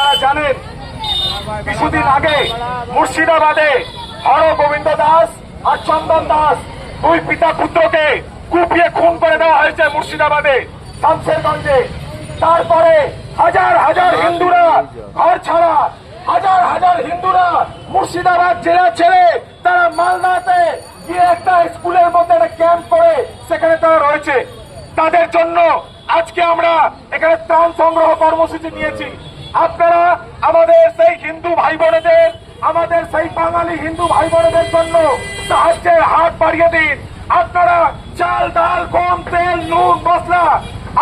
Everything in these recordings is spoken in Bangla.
আপনারা জানেন কিছুদিন আগে মুর্শিদাবাদে হরগোবিন্দ দাস আর চন্দন দাস দুই পিতা পুত্রকে কুপিয়ে খুন করে দেওয়া হয়েছে মুর্শিদাবাদে শামশেরগঞ্জে। তারপরে হাজার হাজার হিন্দুরা ঘর ছাড়া, হাজার হাজার হিন্দুরা মুর্শিদাবাদ জেলা ছেড়ে তারা মালদাতে গিয়ে একটা স্কুলের মধ্যে একটা ক্যাম্প করে সেখানে তারা রয়েছে। তাদের জন্য আজকে আমরা এখানে ত্রাণ সংগ্রহ কর্মসূচি নিয়েছি। আপনারা আমাদের সেই হিন্দু ভাই বোনেদের, আমাদের সেই বাঙালি হিন্দু ভাই বোনেদের জন্য সাহায্যের হাত বাড়িয়ে দিন। আপনারা চাল, ডাল, গম, তেল, নুন, মশলা,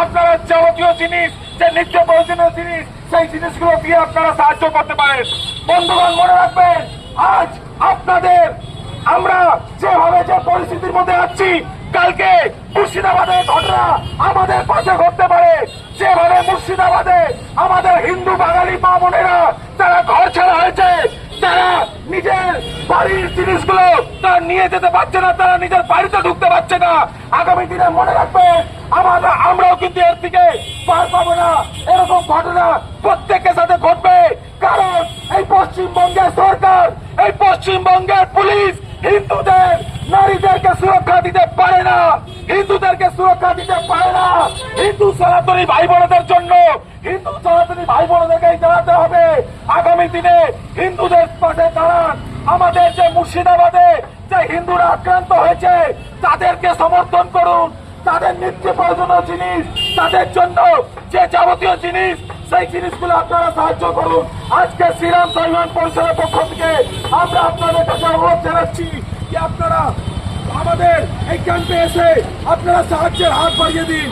আপনারা যাবতীয় জিনিস, যে নিত্য প্রয়োজনীয় জিনিস, সেই জিনিসগুলো দিয়ে আপনারা সাহায্য করতে পারেন। বন্ধুগণ, মনে রাখবেন, আজ আপনাদের আমরা যেভাবে যে পরিস্থিতির মধ্যে আছি, কালকে মুর্শিদাবাদের ঘটনা আমাদের পাশে ঘটতে পারে। যেভাবে মুর্শিদাবাদে আমাদের হিন্দু বাঙালি মা বোনেরা তারা ঘর ছাড়া হয়েছে, তারা নিজের বাড়ির জিনিসগুলো তারা নিয়ে যেতে পারছে না, তারা নিজের বাড়িতে ঢুকতে পারছে না। আগামী দিনে মনে রাখবেন, আমরাও কিন্তু এর থেকে পার পাবো না। এরকম ঘটনা প্রত্যেকের সাথে ঘটবে, কারণ এই পশ্চিমবঙ্গের সরকার, এই পশ্চিমবঙ্গের পুলিশ হিন্দুদের, নারীদেরকে সুরক্ষা দিতে পারে না, হিন্দুদেরকে সুরক্ষা দিতে পারে না। হিন্দু সনাতনী ভাই বোনদের জন্য, হিন্দু সনাতনী ভাই বোনদেরকে জানাতে হবে, আগামী দিনে হিন্দুদের পাশে দাঁড়ান। আমাদের যে মুর্শিদাবাদে যে হিন্দুরা আক্রান্ত হয়েছে তাদেরকে সমর্থন করুন। তাদের নিত্য প্রয়োজনীয় জিনিস, তাদের জন্য যে যাবতীয় জিনিস, সেই জিনিসগুলো আপনারা সাহায্য করুন। আজকে শ্রীরাম স্বাভিমান পরিষদের পক্ষ থেকে আমরা আপনাদের কাছে অনুরোধ জানাচ্ছি যে আপনারা আমাদের এই ক্যাম্পে এসে আপনারা সাহায্যের হাত বাড়িয়ে দিন।